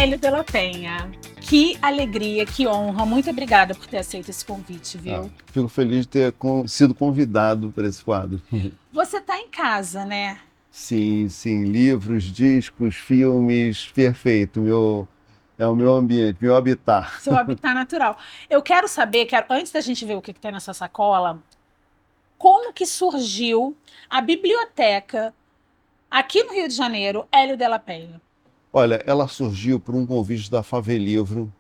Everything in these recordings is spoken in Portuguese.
Hélio de la Penha. Que alegria, que honra. Muito obrigada por ter aceito esse convite, viu? Fico feliz de ter sido convidado para esse quadro. Você está em casa, né? Sim, sim. Livros, discos, filmes, perfeito. É o meu ambiente, meu habitat. Seu habitat natural. Eu quero saber, antes da gente ver o que tem nessa sacola, como que surgiu a biblioteca aqui no Rio de Janeiro, Hélio de la Penha? Olha, ela surgiu por um convite da Favelivro,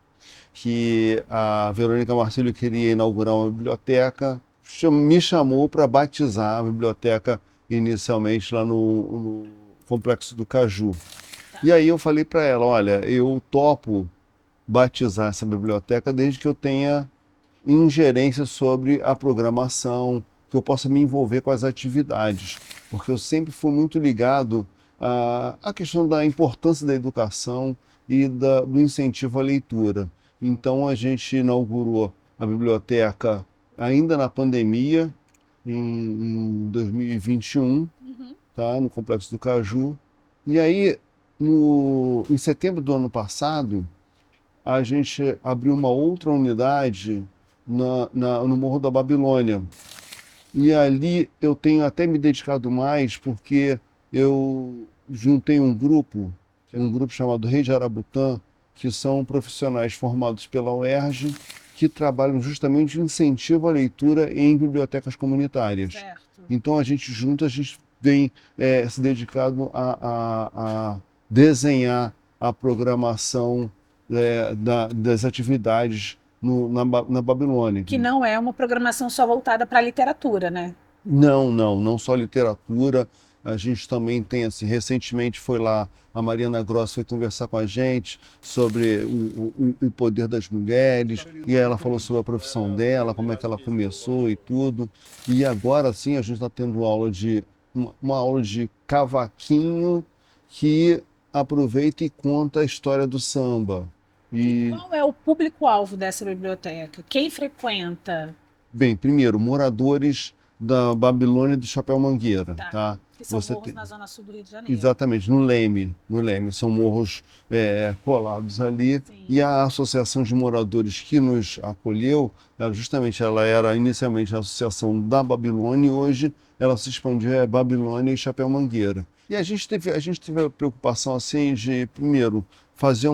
que a Verônica Marcílio queria inaugurar uma biblioteca, me chamou para batizar a biblioteca inicialmente lá no Complexo do Caju. E aí eu falei para ela, olha, eu topo batizar essa biblioteca desde que eu tenha ingerência sobre a programação, que eu possa me envolver com as atividades, porque eu sempre fui muito ligado à questão da importância da educação e do incentivo à leitura. Então a gente inaugurou a biblioteca ainda na pandemia, em 2021, tá, no Complexo do Caju. E aí, em setembro do ano passado, a gente abriu uma outra unidade no Morro da Babilônia. E ali eu tenho até me dedicado mais porque eu juntei um grupo chamado Rei de Arabutã, que são profissionais formados pela UERJ, que trabalham justamente em incentivo à leitura em bibliotecas comunitárias. Certo. Então a gente vem se dedicado a desenhar a programação das atividades na Babilônia. Que não é uma programação só voltada para a literatura, né? Não só literatura. A gente também tem, assim, recentemente foi lá, a Mariana Gross foi conversar com a gente sobre o poder das mulheres, e aí ela falou sobre a profissão dela, como é que ela começou e tudo. E agora sim a gente está tendo uma aula de cavaquinho que aproveita e conta a história do samba. E qual é o público-alvo dessa biblioteca? Quem frequenta? Bem, primeiro, moradores da Babilônia do Chapéu Mangueira, tá? Que são morros na zona sul do Rio de Janeiro. Exatamente, no Leme. São morros colados ali. Sim. E a associação de moradores que nos acolheu, ela era inicialmente a associação da Babilônia e hoje ela se expandiu Babilônia e Chapéu Mangueira. E a gente teve a preocupação assim de, primeiro, fazer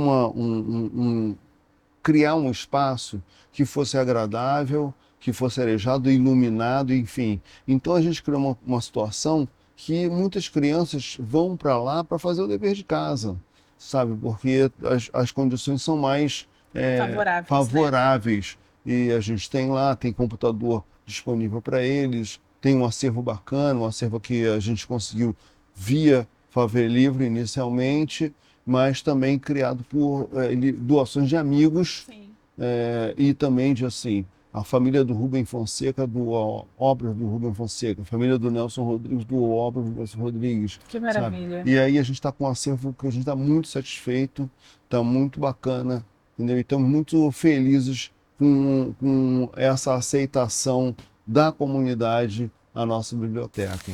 criar um espaço que fosse agradável, que fosse arejado, iluminado, enfim. Então a gente criou uma situação que muitas crianças vão para lá para fazer o dever de casa, sabe? Porque as condições são mais favoráveis. Né? E a gente tem computador disponível para eles, tem um acervo bacana, um acervo que a gente conseguiu via Favelivro inicialmente, mas também criado por doações de amigos. Sim. E também de, assim, a família do Rubem Fonseca doou obras do Rubem Fonseca, a família do Nelson Rodrigues doou obras do Nelson Rodrigues. Que maravilha. Sabe? E aí a gente está com um acervo que a gente está muito satisfeito, está muito bacana, entendeu? E estamos muito felizes com essa aceitação da comunidade à nossa biblioteca.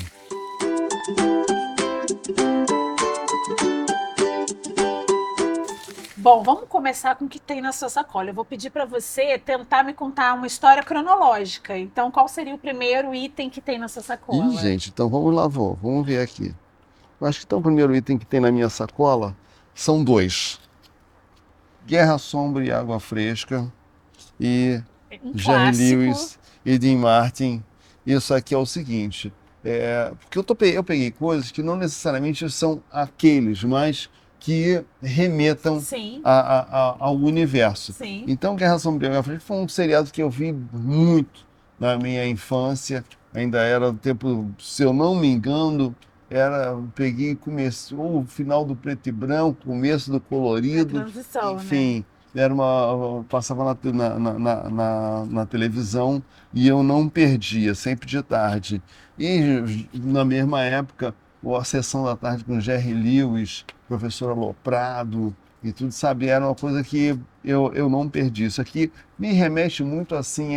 Bom, vamos começar com o que tem na sua sacola. Eu vou pedir para você tentar me contar uma história cronológica. Então, qual seria o primeiro item que tem na sua sacola? Gente, então vamos lá, vamos ver aqui. Eu acho que então, o primeiro item que tem na minha sacola são dois. Guerra Sombra e Água Fresca e Jerry Lewis e Dean Martin. Isso aqui é o seguinte, porque eu peguei coisas que não necessariamente são aqueles, mas que remetam ao universo. Sim. Então, Guerra Sombria e Água Fresca foi um seriado que eu vi muito na minha infância, ainda era do tempo, se eu não me engano, peguei o final do preto e branco, começo do colorido, transição, enfim, né? Passava na televisão e eu não perdia, sempre de tarde. E na mesma época, a Sessão da Tarde com Jerry Lewis, Professor Aloprado e tudo, sabe, era uma coisa que eu não perdi. Isso aqui me remete muito assim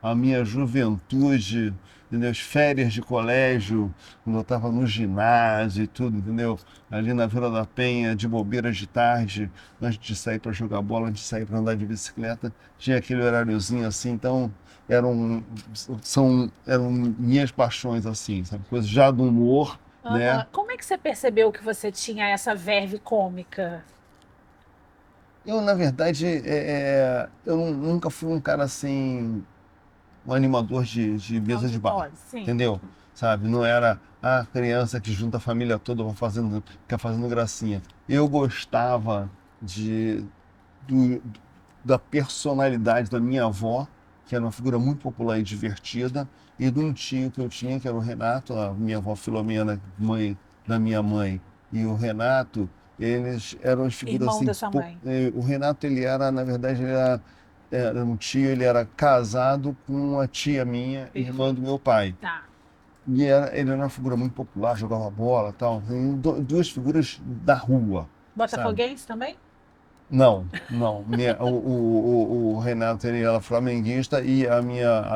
a minha juventude, entendeu? As férias de colégio, quando eu estava no ginásio e tudo, entendeu? Ali na Vila da Penha, de bobeira de tarde, antes de sair para jogar bola, antes de sair para andar de bicicleta, tinha aquele horáriozinho assim, então eram, eram minhas paixões assim, sabe? Coisas já do humor, né? Aham. Como é que você percebeu que você tinha essa verve cômica? Eu, na verdade, nunca fui um cara assim, um animador de mesa de bar, Auditório, sim. entendeu? Sabe? Não era a criança que junta a família toda vai fazendo, fica fazendo gracinha. Eu gostava de, do- da personalidade da minha avó, que era uma figura muito popular e divertida, e de um tio que eu tinha, que era o Renato, a minha avó Filomena, mãe da minha mãe, e o Renato, eles eram as figuras Irmão assim. da sua mãe. O Renato, ele era, na verdade, era um tio, ele era casado com uma tia minha, irmã do Perfeito. meu pai. Tá. E ele era uma figura muito popular, jogava bola e tal. Duas figuras da rua, sabe? Botafoguense também? Não, não. O Renato ele era flamenguista e a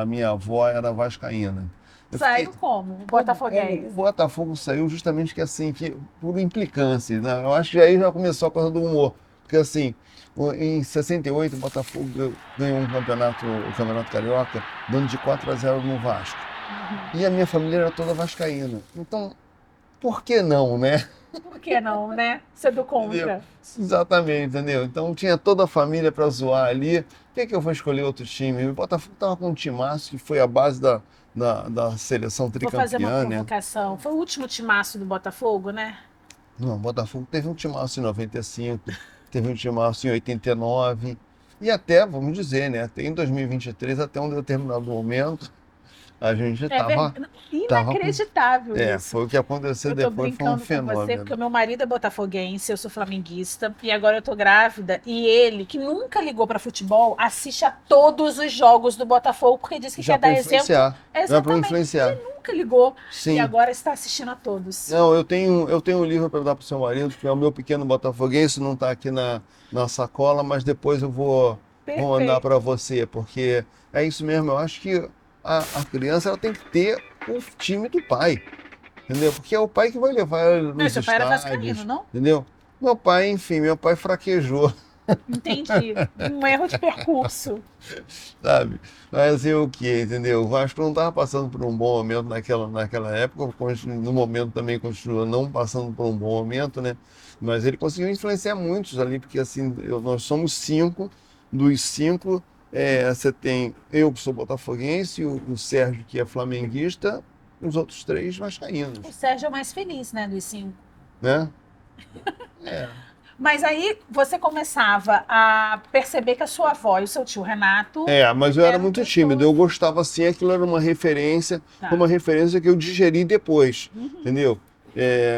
minha avó era vascaína. Eu fiquei, Saiu como? como o Botafoguense. Botafogo saiu justamente que assim, que, por implicância, né? Eu acho que aí já começou a coisa do humor. Porque assim, em 68 o Botafogo ganhou o Campeonato Carioca, dando de 4-0 no Vasco. Uhum. E a minha família era toda vascaína. Então, por que não, né? Por que não, né? Você é do Entendeu? contra. Exatamente, entendeu? Então tinha toda a família para zoar ali. Por que eu vou escolher outro time? O Botafogo estava com um timaço que foi a base da seleção Vou fazer uma tricampeã, né? provocação. Foi o último timaço do Botafogo, né? Não, o Botafogo teve um timaço em 95, teve um timaço em 89, e até, vamos dizer, né? Até em 2023, até um determinado momento, a gente É tava, verdade. tava com. Inacreditável isso. Foi o que aconteceu Eu tô depois, foi um brincando com você porque fenômeno. o meu marido é botafoguense, eu sou flamenguista e agora eu tô grávida e ele, que nunca ligou pra futebol, assiste a todos os jogos do Botafogo porque diz que Já quer para dar exemplo. influenciar, já para Exatamente. influenciar. Nunca ligou e Sim. agora está assistindo a todos. Não, eu tenho um livro para dar para o seu marido, que é o meu pequeno botafoguense, não está aqui na sacola, mas depois eu vou mandar Perfeito. para você, porque é isso mesmo. Eu acho que a criança ela tem que ter o time do pai, entendeu? Porque é o pai que vai levar ela Mas nos seu pai era vascaíno, estádios, não? entendeu? Meu pai, enfim, meu pai fraquejou, Entendi. Um erro de percurso. sabe? Fazer o quê, entendeu? O Vasco não estava passando por um bom momento naquela época, no momento também continua não passando por um bom momento, né? Mas ele conseguiu influenciar muitos ali, porque assim, nós somos cinco, dos cinco, você tem eu que sou botafoguense, o Sérgio que é flamenguista, os outros três O vascaínos, Sérgio é o mais feliz, né, dos cinco. né? É. Mas aí você começava a perceber que a sua avó e o seu tio Renato Mas eu era eram muito tímido, eu pessoas. gostava assim, aquilo era Tá. uma referência que eu digeri depois, Uhum. entendeu?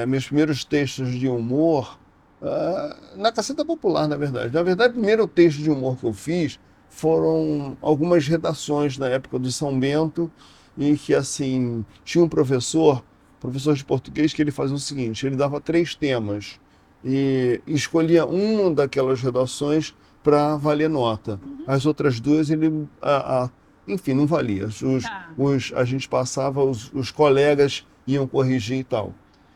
Meus primeiros textos de humor, na Caceta Popular, na verdade. Na verdade, o primeiro texto de humor que eu fiz foram algumas redações na época do São Bento, em que, assim, tinha um professor de português, que ele fazia o seguinte, ele dava 3 temas e escolhia uma daquelas redações para valer nota. Uhum. As outras duas, enfim, não valia. Tá. A gente passava, os colegas iam corrigir e tal.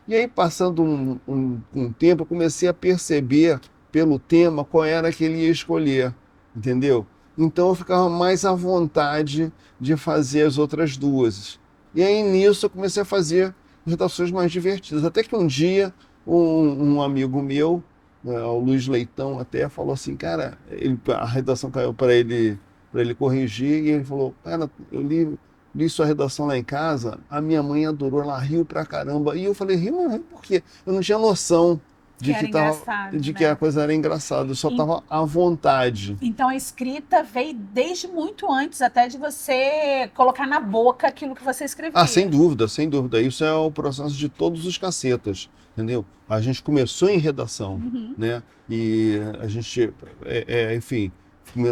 E aí, passando um tempo, eu comecei a perceber pelo tema qual era que ele ia escolher, entendeu? Então eu ficava mais à vontade de fazer as outras duas. E aí nisso eu comecei a fazer redações mais divertidas. Até que um dia um amigo meu, o Luiz Leitão, até falou assim, cara, a redação caiu para ele corrigir, e ele falou, cara, eu li sua redação lá em casa, a minha mãe adorou, ela riu pra caramba. E eu falei, riu por quê? Eu não tinha noção Que de era engraçado, de que a né? coisa era engraçada, eu só En- estava à vontade. Então a escrita veio desde muito antes até de você colocar na boca aquilo que você Ah, sem escrevia. dúvida, sem dúvida. Isso é o processo de todos os cacetas, entendeu? A gente começou em redação, Uhum. né? E a gente, enfim,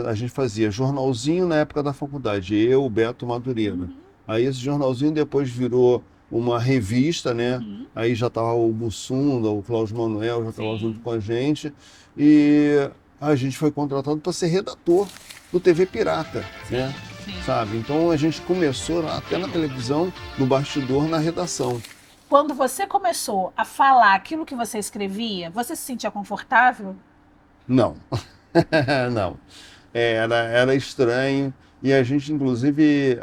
a gente fazia jornalzinho na época da faculdade, eu, o Beto Madureira. Uhum. Aí esse jornalzinho depois virou uma revista, né? Uhum. Aí já estava o Mussunda, o Cláudio Manuel, já estava junto Sim. com a gente. E a gente foi contratado para ser redator do TV Pirata, né? Sim. sabe? Então a gente começou até na televisão, no bastidor, na redação. Quando você começou a falar aquilo que você escrevia, você se sentia confortável? Não, não. Era estranho e a gente, inclusive,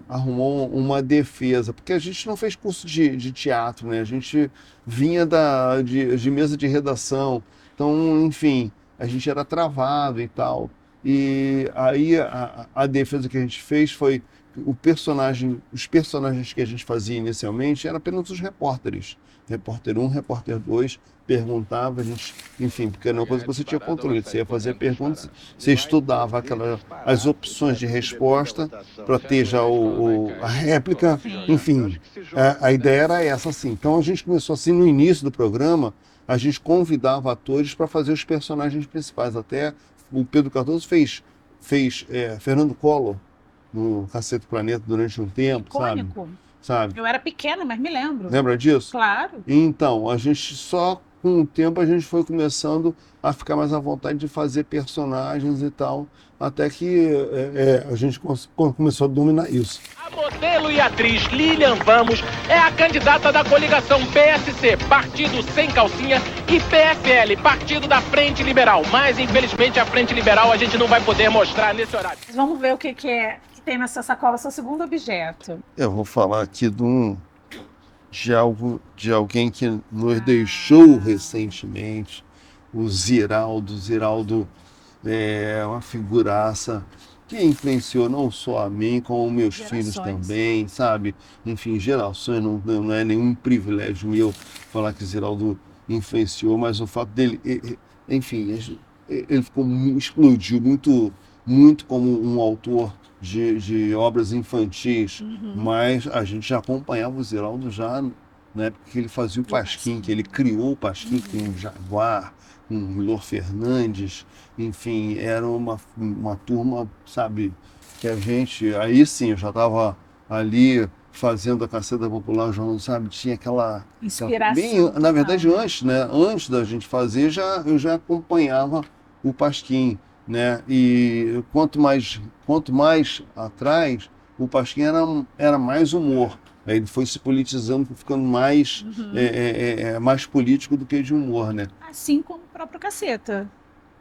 arrumou uma defesa, porque a gente não fez curso de teatro, né? A gente vinha de mesa de redação, então, enfim, a gente era travado e tal. E aí a defesa que a gente fez foi os personagens que a gente fazia inicialmente eram apenas os repórteres. Repórter 1, repórter 2, perguntava, a gente, enfim, porque era uma coisa que você tinha controle, você ia fazer perguntas, você estudava as opções de resposta para ter já a réplica, enfim, a ideia era essa, assim. Então a gente começou assim, no início do programa, a gente convidava atores para fazer os personagens principais, até o Pedro Cardoso fez Fernando Collor no Cacete Planeta durante um tempo, sabe? Eu era pequena, mas me lembro. Lembra disso? Claro. Então, a gente só com o tempo a gente foi começando a ficar mais à vontade de fazer personagens e tal, até que a gente começou a dominar isso. A modelo e atriz Lilian Vamos é a candidata da coligação PSC, Partido Sem Calcinha, e PFL, Partido da Frente Liberal. Mas, infelizmente, a Frente Liberal a gente não vai poder mostrar nesse horário. Vamos ver o que tem nessa sacola, seu segundo objeto. Eu vou falar aqui de alguém que nos deixou recentemente, o Ziraldo. Ziraldo é uma figuraça que influenciou não só a mim, como meus filhos também, sabe? Enfim, gerações, não é nenhum privilégio meu falar que Ziraldo influenciou, mas o fato dele, enfim, ele explodiu muito como um autor de obras infantis, mas a gente já acompanhava o Ziraldo já na época que ele fazia o Pasquim, que ele criou o Pasquim com o Jaguar, com o Milor Fernandes, enfim, era uma turma, sabe, que a gente, aí sim, eu já estava ali fazendo a Caceta Popular, sabe, tinha aquela inspiração. Na verdade, antes, né, antes da gente fazer, eu já acompanhava o Pasquim, né? E quanto mais atrás, o Pasquim era mais humor. Aí ele foi se politizando, ficando mais político do que de humor, né? Assim como o próprio Caceta.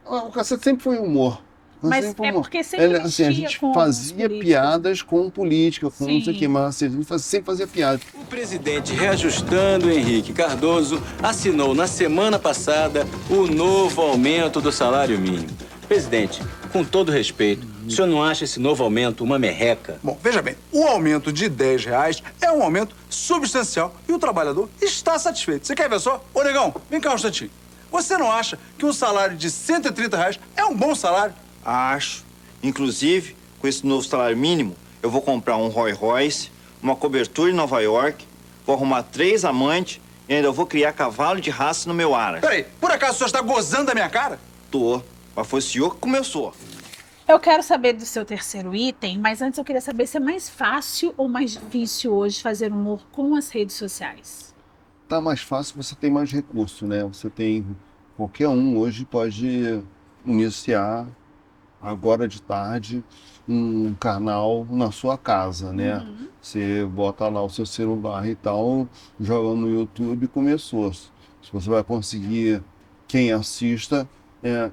O Caceta sempre foi humor. Mas porque sempre assim, a gente fazia piadas com política, com não sei o quê, mas assim, a gente sempre fazia piada. O presidente reajustando Henrique Cardoso assinou na semana passada o novo aumento do salário mínimo. Presidente, com todo respeito, o senhor não acha esse novo aumento uma merreca? Bom, veja bem, o aumento de R$10 é um aumento substancial e o trabalhador está satisfeito. Você quer ver só? Ô, negão, vem cá um instantinho. Você não acha que um salário de R$130 é um bom salário? Acho. Inclusive, com esse novo salário mínimo, eu vou comprar um Rolls Royce, uma cobertura em Nova York, vou arrumar 3 amantes e ainda vou criar cavalo de raça no meu Aras. Peraí, por acaso o senhor está gozando da minha cara? Tô. Mas foi o senhor que começou. Eu quero saber do seu terceiro item, mas antes eu queria saber se é mais fácil ou mais difícil hoje fazer humor com as redes sociais. Tá mais fácil, você tem mais recurso, né? Você tem, qualquer um hoje pode iniciar agora de tarde um canal na sua casa, né? Você bota lá o seu celular e tal, joga no YouTube e começou. Se você vai conseguir quem assista,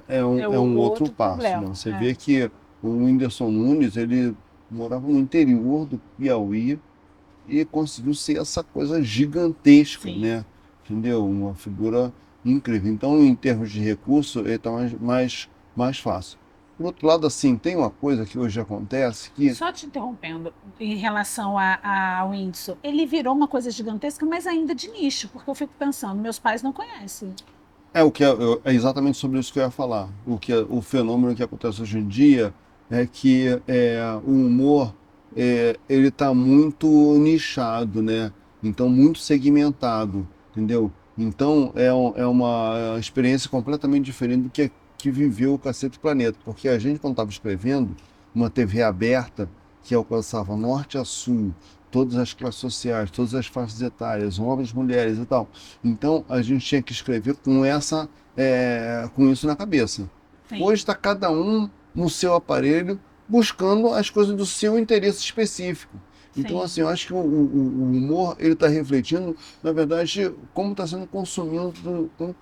é um outro passo. Né? Você vê que o Whindersson Nunes, ele morava no interior do Piauí e conseguiu ser essa coisa gigantesca, né? Entendeu? Uma figura incrível. Então, em termos de recurso, ele está mais fácil. Por outro lado, assim, tem uma coisa que hoje acontece que... Só te interrompendo, em relação ao Whindersson, ele virou uma coisa gigantesca, mas ainda de nicho, porque eu fico pensando, meus pais não conhecem. É exatamente sobre isso que eu ia falar. O fenômeno que acontece hoje em dia é que o humor ele está muito nichado, né? Então, muito segmentado, entendeu? Então, é uma experiência completamente diferente do que viveu o Cacete Planeta. Porque a gente, quando estava escrevendo, uma TV aberta que alcançava norte a sul, todas as classes sociais, todas as faixas etárias, homens, mulheres e tal. Então, a gente tinha que escrever com isso na cabeça. Sim. Hoje está cada um no seu aparelho, buscando as coisas do seu interesse específico. Então, Sim. assim, eu acho que o humor, ele está refletindo, na verdade, como está sendo consumido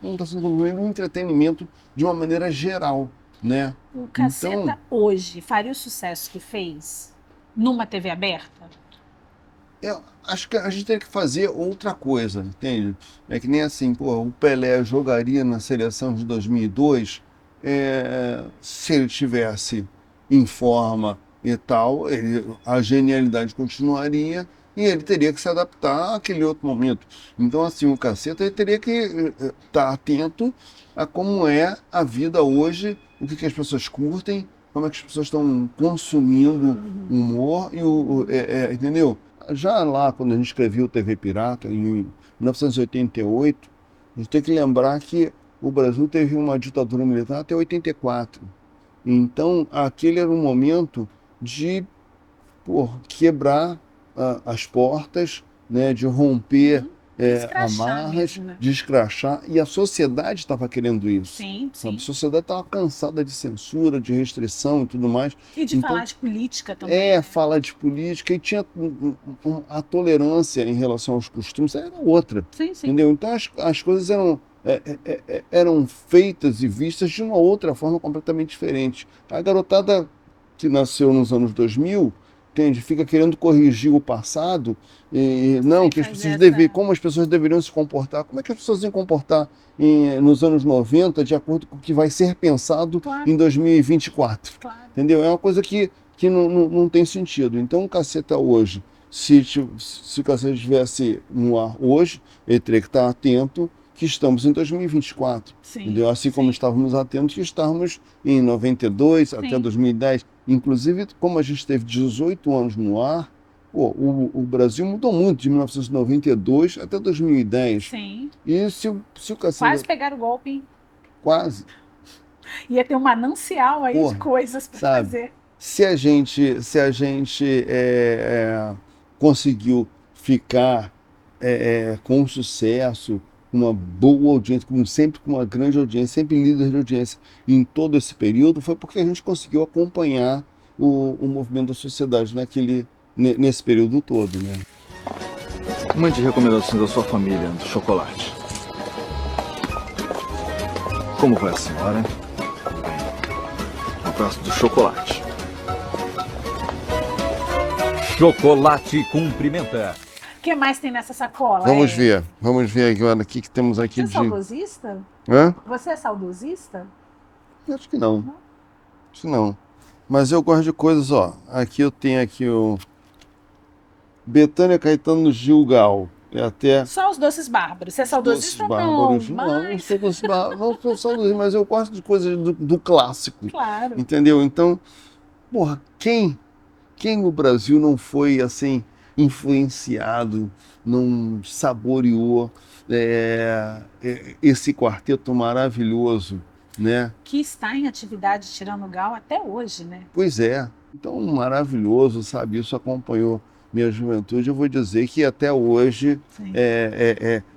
o entretenimento de uma maneira geral, né? O Caceta Então, hoje faria o sucesso que fez numa TV aberta? eu acho que a gente tem que fazer outra coisa, entende? É que nem assim, pô, o Pelé jogaria na seleção de 2002, se ele tivesse em forma e tal, a genialidade continuaria e ele teria que se adaptar àquele outro momento. Então, assim, o Caceta ele teria que estar atento a como é a vida hoje, o que as pessoas curtem, como é que as pessoas estão consumindo humor, entendeu? Já lá, quando a gente escreveu o TV Pirata, em 1988, a gente tem que lembrar que o Brasil teve uma ditadura militar até 84. Então, aquele era um momento de quebrar as portas, né, de romper Escrachar amarras, mesmo, né? de escrachar, e a sociedade estava querendo isso. Sim, Sabe? sim. A sociedade estava cansada de censura, de restrição e tudo mais. E de Então, falar de política também. né? falar de política e tinha a tolerância em relação aos costumes era outra, Sim, sim. entendeu? Então as coisas eram feitas e vistas de uma outra forma completamente diferente. A garotada que nasceu nos anos 2000, entende? Fica querendo corrigir o passado e não, Sem que as fazer pessoas essa- como as pessoas deveriam se comportar. Como é que as pessoas iam comportar nos anos 90 de acordo com o que vai ser pensado Claro. em 2024? Claro. Entendeu? É uma coisa que não tem sentido. Então o Caceta hoje, se o Caceta estivesse no ar hoje, ele teria que estar atento que estamos em 2024. Sim, Entendeu? Assim como sim. estávamos atentos que estávamos em 92 até Sim. 2010. Inclusive, como a gente teve 18 anos no ar, o Brasil mudou muito de 1992 até 2010. Sim. E se o Caceta... Quase pegaram o golpe, hein? Quase. Ia ter um manancial aí de Porra, coisas para sabe? fazer. Se a gente conseguiu ficar com sucesso, com uma boa audiência, sempre com uma grande audiência, sempre líder de audiência em todo esse período, foi porque a gente conseguiu acompanhar o movimento da sociedade nesse período todo, né? Mande recomendações da sua família do chocolate. Como vai a senhora? Um abraço do chocolate. Chocolate cumprimenta. O que mais tem nessa sacola? Vamos ver agora o que temos aqui Você é de... saudosista? Hã? Você é saudosista? Acho que não. Acho que não. Mas eu gosto de coisas, ó. Aqui eu tenho aqui o Bethânia Caetano Gilgal. É até Só os doces bárbaros. Você é saudosista? Doces Não, Bárbaros. Não, não mas... sou doces bárbaros, não sou saudosista, mas eu gosto de coisas do clássico. Claro. Entendeu? Então, porra, quem no Brasil não foi assim influenciado, não saboreou esse quarteto maravilhoso, né? Que está em atividade tirando o gal até hoje, né? Pois é, então maravilhoso, sabe? Isso acompanhou minha juventude. Eu vou dizer que até hoje Sim.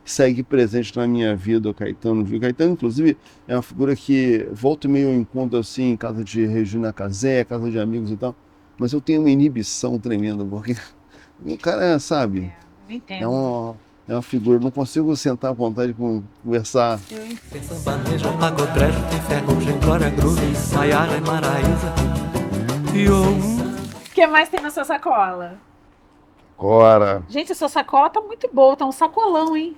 segue presente na minha vida o Caetano. O Caetano, inclusive, é uma figura que volta e meio eu encontro assim em casa de Regina Casé, casa de amigos e tal, mas eu tenho uma inibição tremenda, porque o cara, sabe, Eu entendo. é uma figura, não consigo sentar à vontade com conversar. Eu entendo. Tem sambanejo, pagodrejo, tem ferrugem, glória, groove, Maiara e Maraísa. O que mais tem na sua sacola? Agora, Gente, a sua sacola tá muito boa, tá um sacolão, hein?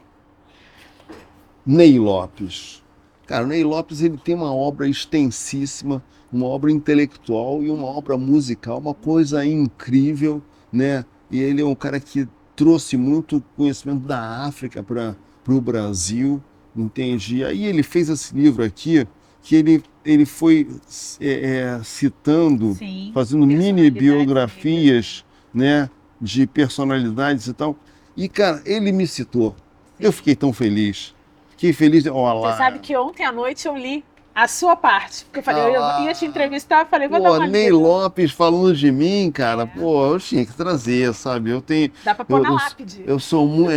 Ney Lopes. Cara, o Ney Lopes ele tem uma obra extensíssima, uma obra intelectual e uma obra musical, uma coisa incrível, né? E ele é um cara que trouxe muito conhecimento da África para o Brasil, entende? E aí ele fez esse livro aqui, que ele foi citando, Sim. fazendo mini biografias, né, de personalidades e tal. E, cara, ele me citou. Eu fiquei tão feliz. Fiquei feliz. Olha lá. Você sabe que ontem à noite eu li a sua parte. Porque eu falei, eu ia te entrevistar, falei, vou dar Pô, uma Ney lida. Lopes falando de mim, cara. Pô, eu tinha que trazer, sabe? Eu tenho. Dá pra pôr na eu- lápide. Eu sou muito.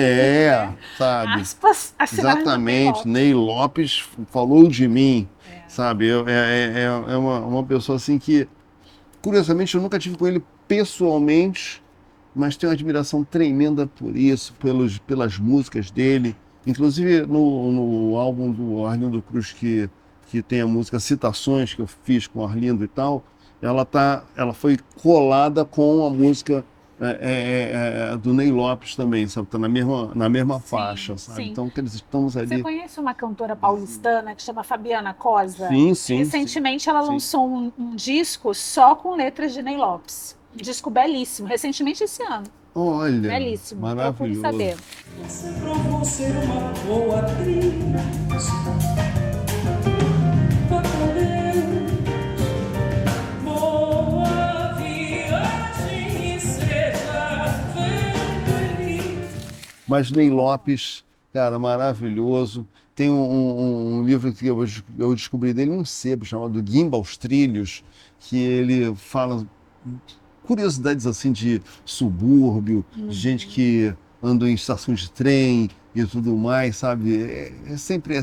Sabe? Aspas, assinado por Ney Exatamente. Lopes. Ney Lopes falou de mim, sabe? É uma pessoa assim que curiosamente, eu nunca tive com ele pessoalmente, mas tenho uma admiração tremenda por isso, pelas músicas dele. Inclusive no álbum do Arlindo Cruz, que tem a música Citações, que eu fiz com o Arlindo e tal, ela foi colada com a música do Ney Lopes também, sabe? Tá na mesma faixa, sabe? Sim. Então, que eles estamos ali. Você conhece uma cantora paulistana que chama Fabiana Cosa? Sim. Recentemente ela lançou um disco só com letras de Ney Lopes. Um disco belíssimo, recentemente esse ano. Olha, belíssimo. maravilhoso. Procure saber. Você provou ser uma boa atriz. Vá com Deus. Boa viagem e seja feliz. Mas Ney Lopes, cara, maravilhoso. Tem um livro que eu descobri dele, um sebo chamado Guimba aos Trilhos, que ele fala curiosidades assim de subúrbio, de gente que anda em estação de trem e tudo mais, sabe? É sempre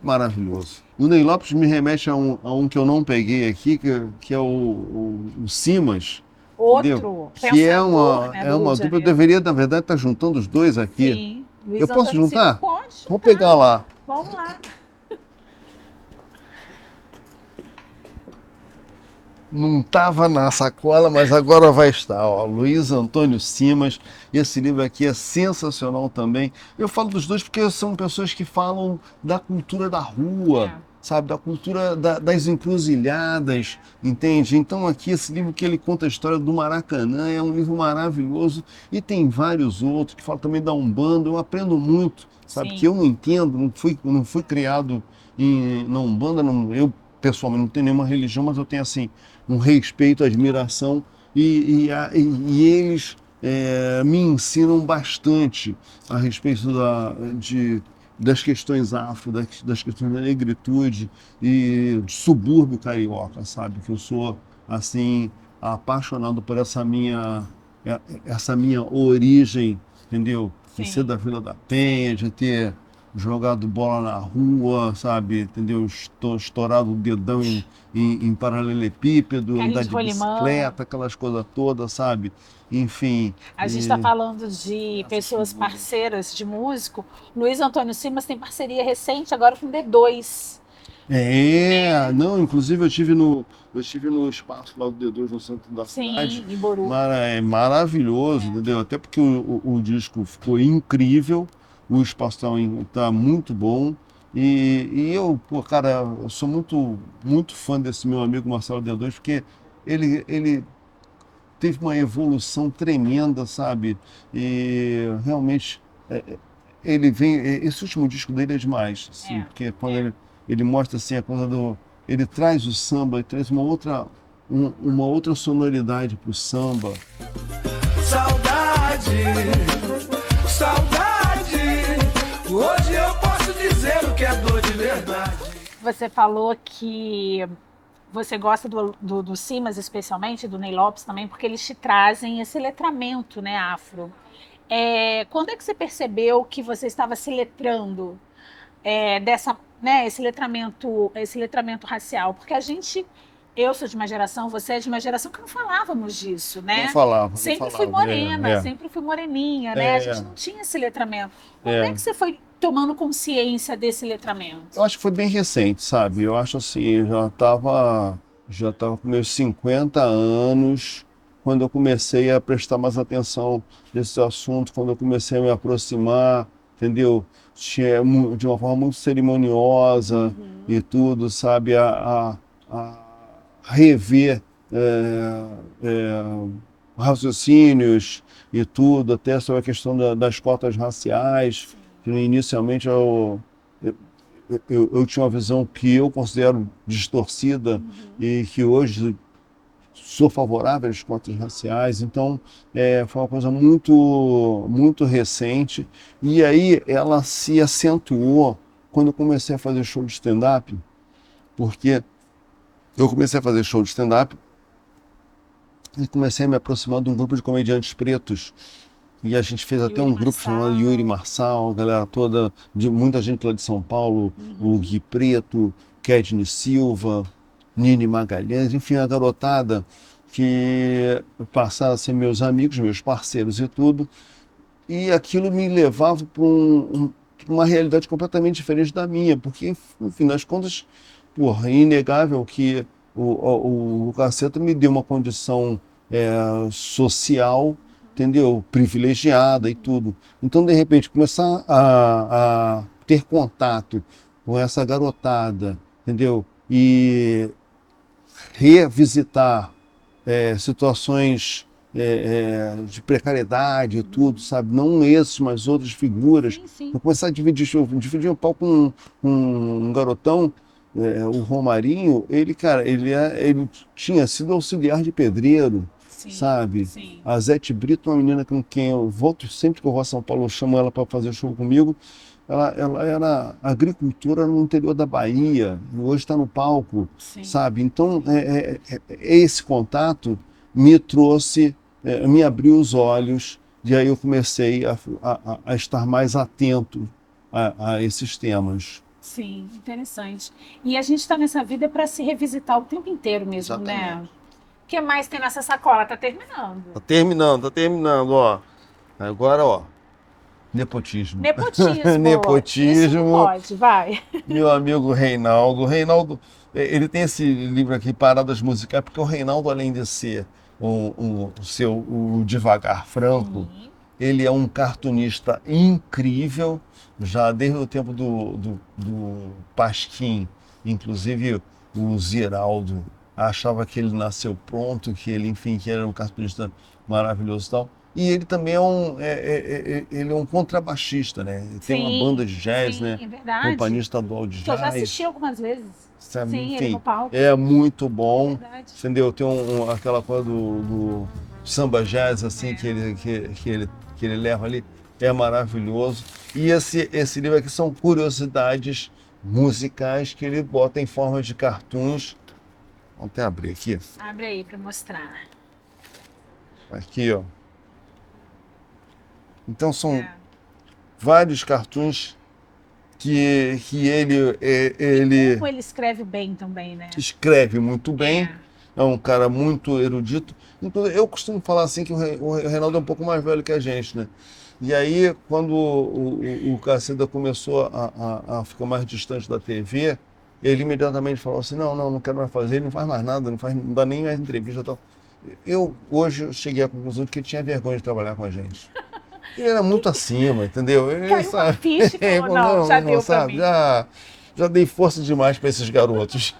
maravilhoso. O Ney Lopes me remete a um que eu não peguei aqui, que é o Simas. Outro, que é né, uma dupla. Eu deveria, na verdade, estar juntando os dois aqui. Sim. Luiz Eu posso Antônio juntar? Silva, pode. Vou pegar lá. Vamos lá. Não estava na sacola, mas agora vai estar. Ó, Luiz Antônio Simas. Esse livro aqui é sensacional também. Eu falo dos dois porque são pessoas que falam da cultura da rua, sabe? Da cultura das encruzilhadas, entende? Então aqui esse livro que ele conta a história do Maracanã é um livro maravilhoso. E tem vários outros que falam também da Umbanda. Eu aprendo muito, sabe? Sim. Que eu não entendo, não fui criado na Umbanda, eu pessoalmente não tenho nenhuma religião, mas eu tenho assim um respeito, admiração e eles me ensinam bastante a respeito das questões afro, das questões da negritude e do subúrbio carioca, sabe? Que eu sou assim apaixonado por essa minha origem, entendeu? De ser da Vila da Penha, de ter jogado bola na rua, sabe, entendeu? Estourado o dedão em paralelepípedo, andar de bicicleta, aquelas coisas todas, sabe? Enfim. A gente está falando de pessoas parceiras de músico. Luiz Antônio Simas tem parceria recente agora com D2. Não, inclusive eu estive no espaço lá do D2 no centro da cidade. Em Boru. É maravilhoso, entendeu? Até porque o disco ficou incrível. O espaço tá muito bom e eu, cara, eu sou muito fã desse meu amigo Marcelo D2, porque ele teve uma evolução tremenda, sabe? E realmente esse último disco dele é demais, assim, porque quando ele mostra assim a coisa ele traz o samba, ele traz uma outra sonoridade pro samba. Saudade. Hoje eu posso dizer o que é dor de verdade. Você falou que você gosta do Simas, especialmente, do Ney Lopes também, porque eles te trazem esse letramento, né, afro. Quando é que você percebeu que você estava se letrando esse letramento racial? Porque eu sou de uma geração, você é de uma geração que não falávamos disso, né? Não falava. Sempre fui morena, sempre fui moreninha, né? A gente não tinha esse letramento. Como é que você foi tomando consciência desse letramento? Eu acho que foi bem recente, sabe? Eu acho assim, eu já tava com meus 50 anos quando eu comecei a prestar mais atenção nesse assunto, quando eu comecei a me aproximar, entendeu? De uma forma muito cerimoniosa e tudo, sabe? A rever raciocínios e tudo, até sobre a questão das cotas raciais. Inicialmente eu tinha uma visão que eu considero distorcida e que hoje sou favorável às cotas raciais. Então foi uma coisa muito recente, e aí ela se acentuou quando eu comecei a fazer show de stand-up, porque eu comecei a fazer show de stand-up e comecei a me aproximar de um grupo de comediantes pretos. E a gente fez até um grupo chamado Yuri Marçal, galera toda, muita gente lá de São Paulo, o Gui Preto, Kedney Silva, Nini Magalhães, enfim, a garotada que passaram a ser meus amigos, meus parceiros e tudo, e aquilo me levava para uma realidade completamente diferente da minha, porque, no fim das contas, porra, é inegável que o Caceta me deu uma condição social, entendeu? Privilegiada e tudo. Então, de repente, começar a ter contato com essa garotada, entendeu? E revisitar situações de precariedade e tudo, sabe? Não esses, mas outras figuras. Eu começar a dividir um palco com um garotão, o Romarinho, ele tinha sido auxiliar de pedreiro, sabe? Sim. A Zete Brito, uma menina com quem eu volto sempre que eu vou a São Paulo, eu chamo ela para fazer show comigo. Ela era agricultora no interior da Bahia, hoje está no palco, sabe? Então, esse contato me trouxe, me abriu os olhos, e aí eu comecei a estar mais atento a esses temas. Sim, interessante. E a gente está nessa vida para se revisitar o tempo inteiro mesmo, exatamente, né? O que mais tem nessa sacola? Tá terminando. Tá terminando, ó. Agora, ó. Nepotismo. Nepotismo. Isso pode, vai. Meu amigo Reinaldo. Reinaldo, ele tem esse livro aqui, Paradas Musicais, porque o Reinaldo, além de ser o devagar franco, ele é um cartunista incrível, já desde o tempo do Pasquim. Inclusive, o Ziraldo achava que ele nasceu pronto, que ele era um cartunista maravilhoso e tal. E ele também ele é um contrabaixista, né? Ele tem uma banda de jazz, né? É verdade. Companhia Estadual de Jazz. Eu já assisti algumas vezes. Sabe? Sim, enfim, ele no palco. É muito bom, verdade. Entendeu? Tem aquela coisa do samba jazz, assim, que ele leva ali, é maravilhoso. E esse livro aqui são curiosidades musicais que ele bota em forma de cartoons. Vamos até abrir aqui. Abre aí para mostrar. Aqui, ó. Então são vários cartoons que ele... Como ele escreve bem também, né? Escreve muito bem, é um cara muito erudito. Eu costumo falar assim que o Reinaldo é um pouco mais velho que a gente, né? E aí, quando o Caceta começou a ficar mais distante da TV, ele imediatamente falou assim, não quero mais fazer, ele não faz mais nada, não dá nem mais entrevista e tal. Hoje cheguei à conclusão de que ele tinha vergonha de trabalhar com a gente. Ele era muito acima, entendeu? Ele, caiu uma ficha e falou, não, já deu pra mim. Já dei força demais para esses garotos.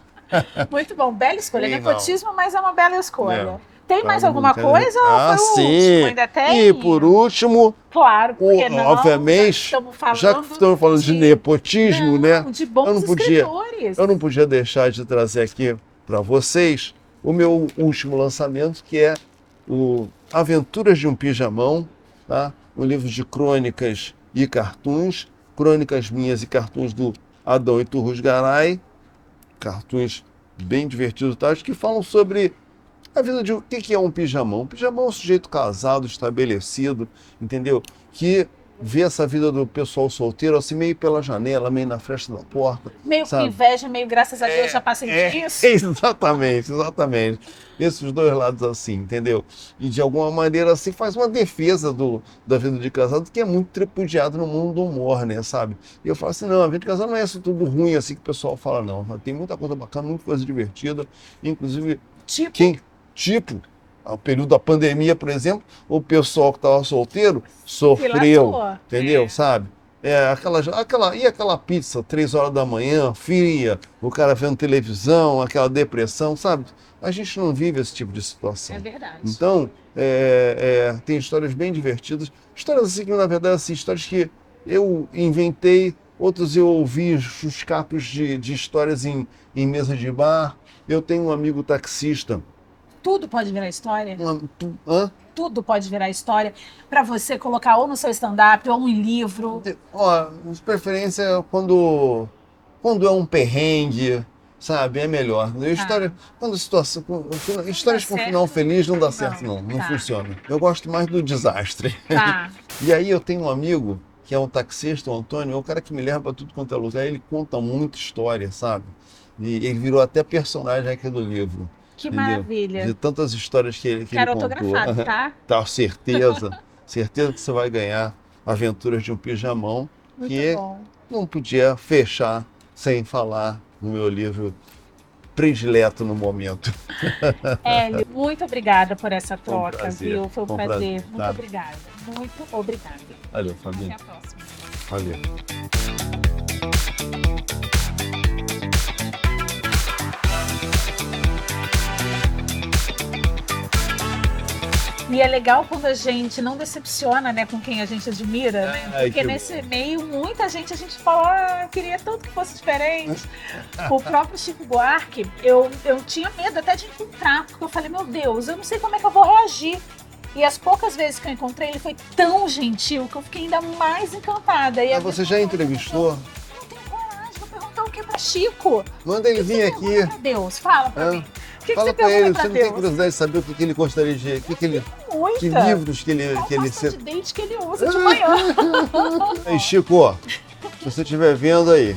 Muito bom, bela escolha. Nepotismo, mas é uma bela escolha. Tem mais alguma coisa ou foi o último? Ainda tem? E por último, claro, porque não, obviamente, já que estamos falando de nepotismo, né? De bons escritores. Eu não podia deixar de trazer aqui para vocês o meu último lançamento, que é o Aventuras de um Pijamão, tá? Um livro de crônicas e cartoons, crônicas minhas e cartoons do Adão Iturrus Garay, cartoons bem divertidos, tá? Que falam sobre a vida de o que é um pijamão. Um pijamão é um sujeito casado, estabelecido, entendeu? Que vê essa vida do pessoal solteiro assim, meio pela janela, meio na fresta da porta. Meio com inveja, meio graças a Deus já passei disso. Exatamente. Esses dois lados assim, entendeu? E de alguma maneira assim faz uma defesa da vida de casado que é muito tripudiado no mundo do humor, né, sabe? E eu falo assim, não, a vida de casado não é isso tudo ruim assim que o pessoal fala, não. Tem muita coisa bacana, muita coisa divertida, inclusive... Tipo, ao período da pandemia, por exemplo, o pessoal que estava solteiro sofreu, entendeu? Sabe? Aquela pizza, 3 horas da manhã, fria, o cara vendo televisão, aquela depressão, sabe? A gente não vive esse tipo de situação. É verdade. Então, tem histórias bem divertidas, histórias assim que, na verdade, assim, histórias que eu inventei, outras eu ouvi os capos de histórias em mesa de bar. Eu tenho um amigo taxista. Tudo pode virar história? Tudo pode virar história para você colocar ou no seu stand-up ou em livro. De preferência quando é um perrengue, sabe? É melhor. Histórias com final feliz não dá certo, não funciona. Eu gosto mais do desastre. E aí eu tenho um amigo que é um taxista, o Antônio, é um cara que me leva para tudo quanto é lugar, ele conta muita história, sabe? E ele virou até personagem aqui do livro. Que entendeu? maravilha. De tantas histórias que ele Quero contou. autografado, tá? Tá, certeza. Certeza que você vai ganhar Aventuras de um Pijamão, Muito que bom. não podia fechar sem falar no meu livro predileto no momento. Hélio, muito obrigada por essa Foi um troca, prazer. viu? Foi um Foi um prazer. prazer, Muito tá? obrigada. Muito obrigada. Valeu, Até Fabinho. a próxima. Valeu. E é legal quando a gente não decepciona, né, com quem a gente admira, né? Ai, Porque que nesse meio, muita gente a gente fala, queria tanto que fosse diferente. O próprio Chico Buarque, eu tinha medo até de encontrar, porque eu falei, meu Deus, eu não sei como é que eu vou reagir. E as poucas vezes que eu encontrei, ele foi tão gentil que eu fiquei ainda mais encantada. E Você já entrevistou? Não tenho coragem, vou perguntar o que pra Chico? Manda ele vir Você pergunta aqui. pra Deus, fala pra mim. O que Fala você pra pergunta ele, pra você não tem Deus? curiosidade de saber o que ele gostaria de... Muita. Que livros que ele... Qual Que ele pasta de dente que ele usa de manhã? Aí, Chico, se você estiver vendo aí,